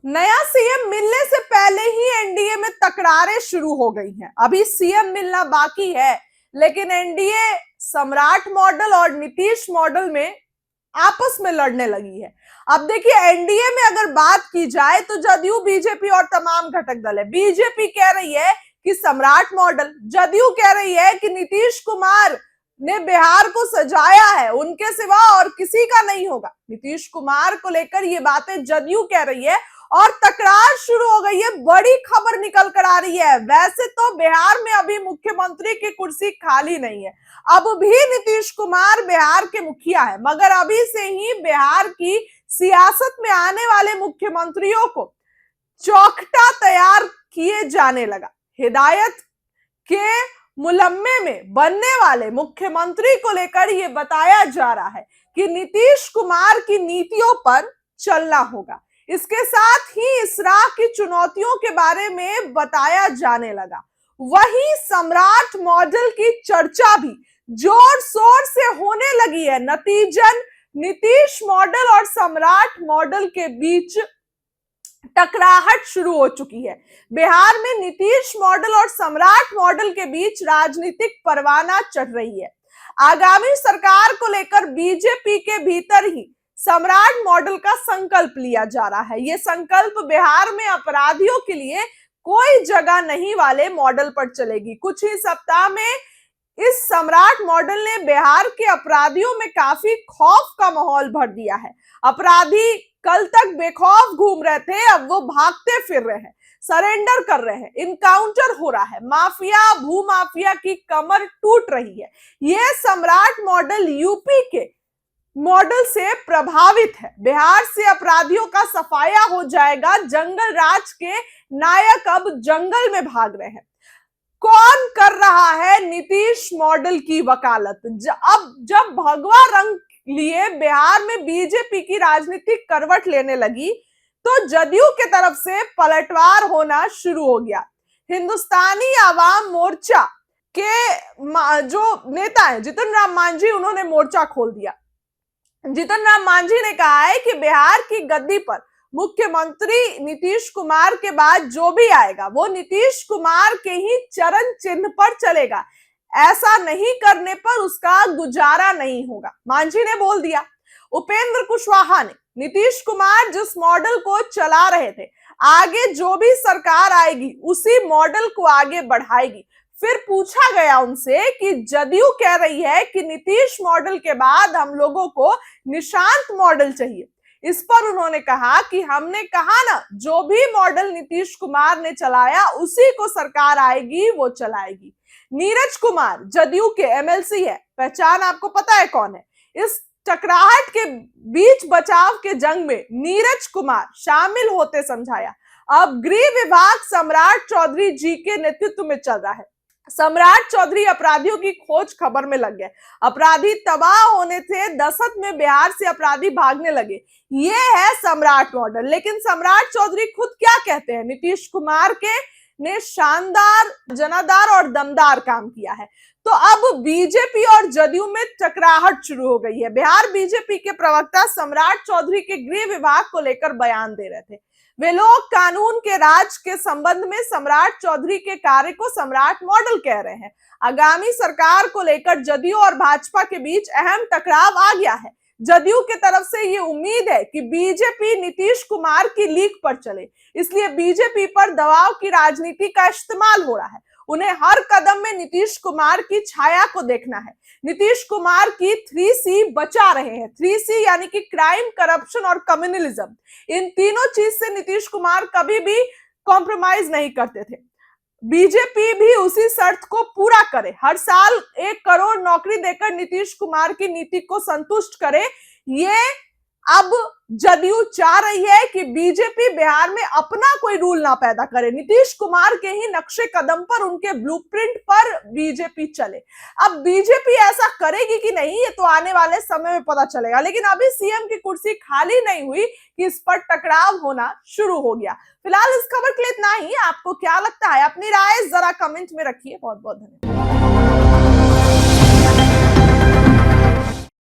नया सीएम मिलने से पहले ही एनडीए में तकरारें शुरू हो गई हैं। अभी सीएम मिलना बाकी है, लेकिन एनडीए सम्राट मॉडल और नीतीश मॉडल में आपस में लड़ने लगी है। अब देखिए, एनडीए में अगर बात की जाए तो जदयू, बीजेपी और तमाम घटक दल है। बीजेपी कह रही है कि सम्राट मॉडल, जदयू कह रही है कि नीतीश कुमार ने बिहार को सजाया है, उनके सिवा और किसी का नहीं होगा। नीतीश कुमार को लेकर ये बातें जदयू कह रही है और तकरार शुरू हो गई है। बड़ी खबर निकल कर आ रही है। वैसे तो बिहार में अभी मुख्यमंत्री की कुर्सी खाली नहीं है, अब भी नीतीश कुमार बिहार के मुखिया है, मगर अभी से ही बिहार की सियासत में आने वाले मुख्यमंत्रियों को चौखटा तैयार किए जाने लगा। हिदायत के मुलम्मे में बनने वाले मुख्यमंत्री को लेकर यह बताया जा रहा है कि नीतीश कुमार की नीतियों पर चलना होगा। इसके साथ ही इस राह की चुनौतियों के बारे में बताया जाने लगा। वहीं सम्राट मॉडल की चर्चा भी जोर शोर से होने लगी है। नतीजन नीतीश मॉडल और सम्राट मॉडल के बीच टकराहट शुरू हो चुकी है। बिहार में नीतीश मॉडल और सम्राट मॉडल के बीच राजनीतिक परवाना चढ़ रही है। आगामी सरकार को लेकर बीजेपी के भीतर ही सम्राट मॉडल का संकल्प लिया जा रहा है। यह संकल्प बिहार में अपराधियों के लिए कोई जगह नहीं वाले मॉडल पर चलेगी। कुछ ही सप्ताह में इस सम्राट मॉडल ने बिहार के अपराधियों में काफी खौफ का माहौल भर दिया है। अपराधी कल तक बेखौफ घूम रहे थे, अब वो भागते फिर रहे हैं, सरेंडर कर रहे हैं, इनकाउंटर हो रहा है। माफिया, भूमाफिया की कमर टूट रही है। यह सम्राट मॉडल यूपी के मॉडल से प्रभावित है। बिहार से अपराधियों का सफाया हो जाएगा। जंगल राज के नायक अब जंगल में भाग रहे हैं। कौन कर रहा है नीतीश मॉडल की वकालत? अब जब भगवा रंग लिए बिहार में बीजेपी की राजनीतिक करवट लेने लगी तो जदयू के तरफ से पलटवार होना शुरू हो गया। हिंदुस्तानी आवाम मोर्चा के जो नेता है जितन राम मांझी, उन्होंने मोर्चा खोल दिया। जितन राम मांझी ने कहा है कि बिहार की गद्दी पर मुख्यमंत्री नीतीश कुमार के बाद जो भी आएगा वो नीतीश कुमार के ही चरण चिन्ह पर चलेगा। ऐसा नहीं करने पर उसका गुजारा नहीं होगा, मांझी ने बोल दिया। उपेंद्र कुशवाहा ने नीतीश कुमार जिस मॉडल को चला रहे थे, आगे जो भी सरकार आएगी उसी मॉडल को आगे बढ़ाएगी। फिर पूछा गया उनसे कि जदयू कह रही है कि नीतीश मॉडल के बाद हम लोगों को निशांत मॉडल चाहिए। इस पर उन्होंने कहा कि हमने कहा ना, जो भी मॉडल नीतीश कुमार ने चलाया उसी को सरकार आएगी वो चलाएगी। नीरज कुमार जदयू के एमएलसी है, पहचान आपको पता है कौन है। इस टकराहट के बीच बचाव के जंग में नीरज कुमार शामिल होते समझाया। अब गृह विभाग सम्राट चौधरी जी के नेतृत्व में चल रहा है। सम्राट चौधरी अपराधियों की खोज खबर में लग गए। अपराधी तबाह होने से दशक में बिहार से अपराधी भागने लगे। ये है सम्राट मॉडल। लेकिन सम्राट चौधरी खुद क्या कहते हैं? नीतीश कुमार के ने शानदार, जनादार और दमदार काम किया है। तो अब बीजेपी और जदयू में टकराहट शुरू हो गई है। बिहार बीजेपी के प्रवक्ता सम्राट चौधरी के गृह विभाग को लेकर बयान दे रहे थे। वे लोग कानून के राज के संबंध में सम्राट चौधरी के कार्य को सम्राट मॉडल कह रहे हैं। आगामी सरकार को लेकर जदयू और भाजपा के बीच अहम टकराव आ गया है। जदयू की तरफ से ये उम्मीद है कि बीजेपी नीतीश कुमार की लीक पर चले, इसलिए बीजेपी पर दबाव की राजनीति का इस्तेमाल हो रहा है। उन्हें हर कदम में नीतीश कुमार की छाया को देखना है। नीतीश कुमार की 3C बचा रहे हैं। 3C यानी कि क्राइम, करप्शन और कम्युनलिज्म। इन तीनों चीज से नीतीश कुमार कभी भी कॉम्प्रोमाइज नहीं करते थे। बीजेपी भी उसी शर्त को पूरा करे, हर साल 1 करोड़ नौकरी देकर नीतीश कुमार की नीति को संतुष्ट करे। ये अब जदयू चाह रही है कि बीजेपी बिहार में अपना कोई रूल ना पैदा करे, नीतीश कुमार के ही नक्शे कदम पर, उनके ब्लूप्रिंट पर बीजेपी चले। अब बीजेपी ऐसा करेगी कि नहीं, ये तो आने वाले समय में पता चलेगा। लेकिन अभी सीएम की कुर्सी खाली नहीं हुई कि इस पर टकराव होना शुरू हो गया। फिलहाल इस खबर के लिए इतना ही। आपको क्या लगता है? अपनी राय जरा कमेंट में रखिए। बहुत बहुत धन्यवाद।